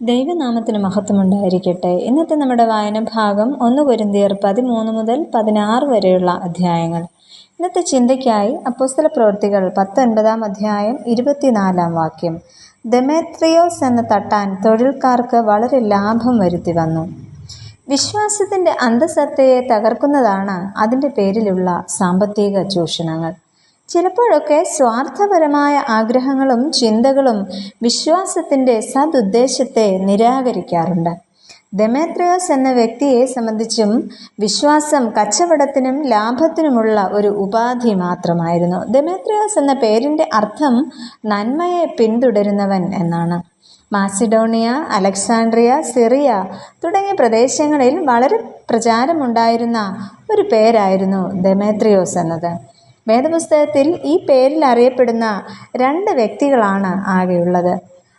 ദൈവനാമത്തിന് മഹത്വമുണ്ടായിരിക്കട്ടെ. ഇന്നത്തെ നമ്മുടെ വായന ഭാഗം 1 കൊരിന്ത്യർ 13 മുതൽ 16 വരെയുള്ള അധ്യായങ്ങൾ. ഇന്നത്തെ ചിന്തയ്ക്കായി അപ്പോസ്തലപ്രവൃത്തികൾ 19 അധ്യായം 24 വാക്യം. ദെമേത്രിയോസ് എന്ന തട്ടാൻ തൊഴിൽക്കാർക്ക് വളരെ ലാഭം വരുത്തി വന്നു. വിശ്വാസത്തിൻ്റെ അന്തസത്തയെ തകർക്കുന്നതാണ് അതിൻ്റെ പേരിലുള്ള സാമ്പത്തിക ചൂഷണങ്ങൾ. ചിലപ്പോഴൊക്കെ സ്വാർത്ഥപരമായ ആഗ്രഹങ്ങളും ചിന്തകളും വിശ്വാസത്തിൻ്റെ സദുദ്ദേശത്തെ നിരാകരിക്കാറുണ്ട്. ദെമേത്രിയോസ് എന്ന വ്യക്തിയെ സംബന്ധിച്ചും വിശ്വാസം കച്ചവടത്തിനും ലാഭത്തിനുമുള്ള ഒരു ഉപാധി മാത്രമായിരുന്നു. ദെമേത്രിയോസ് എന്ന പേരിൻ്റെ അർത്ഥം നന്മയെ പിന്തുടരുന്നവൻ എന്നാണ്. മാസിഡോണിയ, അലക്സാണ്ട്രിയ, സിറിയ തുടങ്ങിയ പ്രദേശങ്ങളിൽ വളരെ പ്രചാരമുണ്ടായിരുന്ന ഒരു പേരായിരുന്നു ദെമേത്രിയോസ് എന്നത്. വേദപുസ്തകത്തിൽ ഈ പേരിൽ അറിയപ്പെടുന്ന 2 വ്യക്തികളാണ് ആകെയുള്ളത്.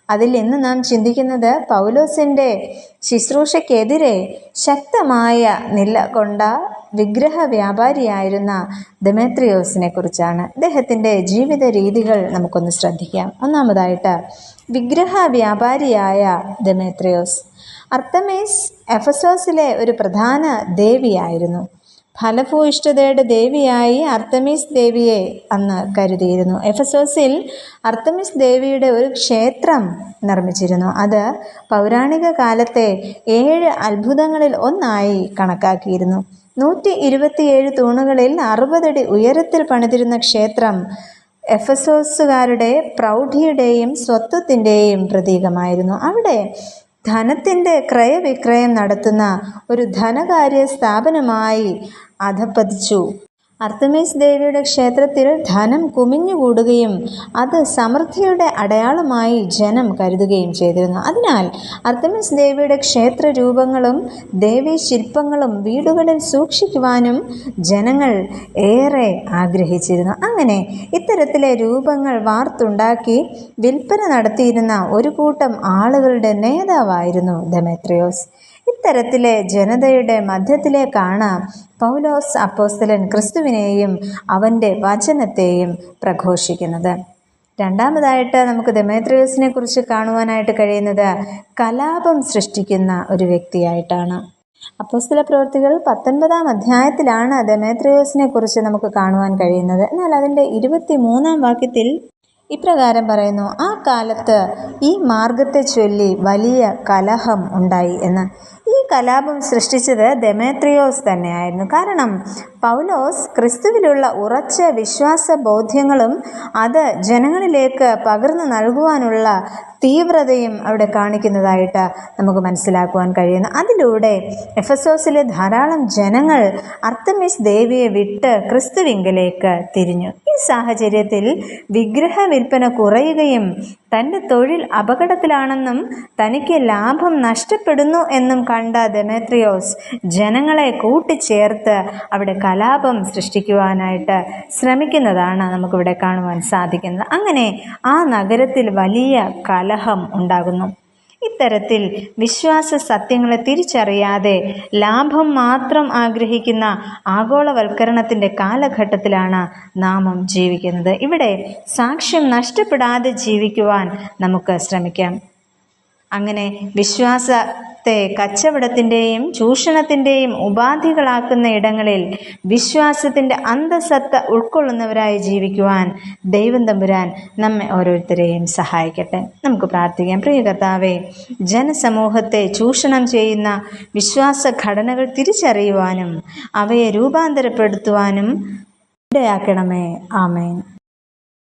അതിൽ ഇന്ന് നാം ചിന്തിക്കുന്നത് പൗലോസിൻ്റെ ശുശ്രൂഷയ്ക്കെതിരെ ശക്തമായ നിലകൊണ്ട വിഗ്രഹ വ്യാപാരിയായിരുന്ന ദെമേത്രിയോസിനെ കുറിച്ചാണ്. അദ്ദേഹത്തിൻ്റെ ജീവിത രീതികൾ നമുക്കൊന്ന് ശ്രദ്ധിക്കാം. ഒന്നാമതായിട്ട്, വിഗ്രഹ വ്യാപാരിയായ ദെമേത്രിയോസ്. അർത്തമീസ് എഫെസോസിലെ ഒരു പ്രധാന ദേവിയായിരുന്നു. ഫലഭൂയിഷ്ഠതയുടെ ദേവിയായി അർത്തമീസ് ദേവിയെ അന്ന് കരുതിയിരുന്നു. എഫെസോസിൽ അർത്തമീസ് ദേവിയുടെ ഒരു ക്ഷേത്രം നിർമ്മിച്ചിരുന്നു. അത് പൗരാണിക കാലത്തെ 7 അത്ഭുതങ്ങളിൽ ഒന്നായി കണക്കാക്കിയിരുന്നു. 127 തൂണുകളിൽ 60 അടി ഉയരത്തിൽ പണിതിരുന്ന ക്ഷേത്രം എഫെസോസുകാരുടെ പ്രൗഢിയുടെയും സ്വത്വത്തിൻ്റെയും പ്രതീകമായിരുന്നു. അവിടെ ധനത്തിൻ്റെ ക്രയവിക്രയം നടത്തുന്ന ഒരു ധനകാര്യ സ്ഥാപനമായി അധപ്പതിച്ചു. അർത്തമീസ് ദേവിയുടെ ക്ഷേത്രത്തിൽ ധനം കുമിഞ്ഞുകൂടുകയും അത് സമൃദ്ധിയുടെ അടയാളമായി ജനം കരുതുകയും ചെയ്തിരുന്നു. അതിനാൽ അർത്തമീസ് ദേവിയുടെ ക്ഷേത്ര രൂപങ്ങളും ദേവീ ശില്പങ്ങളും വീടുകളിൽ സൂക്ഷിക്കുവാനും ജനങ്ങൾ ഏറെ ആഗ്രഹിച്ചിരുന്നു. അങ്ങനെ ഇത്തരത്തിലെ രൂപങ്ങൾ വാർത്തുണ്ടാക്കി വിൽപ്പന നടത്തിയിരുന്ന ഒരു കൂട്ടം ആളുകളുടെ നേതാവായിരുന്നു ദെമേത്രിയോസ്. ഇത്തരത്തിലെ ജനതയുടെ മധ്യത്തിലേക്കാണ് പൗലോസ് അപ്പോസ്തലൻ ക്രിസ്തുവിനെയും അവൻ്റെ വചനത്തെയും പ്രഘോഷിക്കുന്നത്. രണ്ടാമതായിട്ട് നമുക്ക് ദെമേത്രിയോസിനെ കുറിച്ച് കാണുവാനായിട്ട് കഴിയുന്നത് കലാപം സൃഷ്ടിക്കുന്ന ഒരു വ്യക്തിയായിട്ടാണ്. അപ്പോസ്തലപ്രവൃത്തികൾ 19 അധ്യായത്തിലാണ് ദെമേത്രിയോസിനെ കുറിച്ച് നമുക്ക് കാണുവാൻ കഴിയുന്നത്. എന്നാൽ അതിൻ്റെ 23 വാക്യത്തിൽ ഇപ്രകാരം പറയുന്നു: ആ കാലത്ത് ഈ മാർഗത്തെ ചൊല്ലി വലിയ കലഹം ഉണ്ടായി എന്ന്. ഈ കലാപം സൃഷ്ടിച്ചത് ദെമേത്രിയോസ് തന്നെയായിരുന്നു. കാരണം പൗലോസ് ക്രിസ്തുവിലുള്ള ഉറച്ച വിശ്വാസ ബോധ്യങ്ങളും അത് ജനങ്ങളിലേക്ക് പകർന്നു നൽകുവാനുള്ള തീവ്രതയും അവിടെ കാണിക്കുന്നതായിട്ട് നമുക്ക് മനസ്സിലാക്കുവാൻ കഴിയുന്നു. അതിലൂടെ എഫെസോസിലെ ധാരാളം ജനങ്ങൾ അർത്തമീസ് ദേവിയെ വിട്ട് ക്രിസ്തുവിങ്കലേക്ക് തിരിഞ്ഞു. ഈ സാഹചര്യത്തിൽ വിഗ്രഹ വിൽപ്പന കുറയുകയും തൻ്റെ തൊഴിൽ അപകടത്തിലാണെന്നും തനിക്ക് ലാഭം നഷ്ടപ്പെടുന്നു എന്നും കണ്ട ദെമേത്രിയോസ് ജനങ്ങളെ കൂട്ടിച്ചേർത്ത് അവിടെ കലാപം സൃഷ്ടിക്കുവാനായിട്ട് ശ്രമിക്കുന്നതാണ് നമുക്കിവിടെ കാണുവാൻ സാധിക്കുന്നത്. അങ്ങനെ ആ നഗരത്തിൽ വലിയ കലഹം ഉണ്ടാകുന്നു. ഇത്തരത്തിൽ വിശ്വാസ സത്യങ്ങളെ തിരിച്ചറിയാതെ ലാഭം മാത്രം ആഗ്രഹിക്കുന്ന ആഗോളവൽക്കരണത്തിൻ്റെ കാലഘട്ടത്തിലാണ് നാമും ജീവിക്കുന്നത്. ഇവിടെ സാക്ഷ്യം നഷ്ടപ്പെടാതെ ജീവിക്കുവാൻ നമുക്ക് ശ്രമിക്കാം. അങ്ങനെ വിശ്വാസത്തെ കച്ചവടത്തിൻ്റെയും ചൂഷണത്തിൻ്റെയും ഉപാധികളാക്കുന്ന ഇടങ്ങളിൽ വിശ്വാസത്തിൻ്റെ അന്തസത്ത ഉൾക്കൊള്ളുന്നവരായി ജീവിക്കുവാൻ ദൈവം തമ്പുരാൻ നമ്മെ ഓരോരുത്തരെയും സഹായിക്കട്ടെ. നമുക്ക് പ്രാർത്ഥിക്കാം. പ്രിയ കർത്താവേ, ജനസമൂഹത്തെ ചൂഷണം ചെയ്യുന്ന വിശ്വാസ ഘടനകൾ തിരിച്ചറിയുവാനും അവയെ രൂപാന്തരപ്പെടുത്തുവാനും ഇടയാക്കണമേ. ആമേൻ.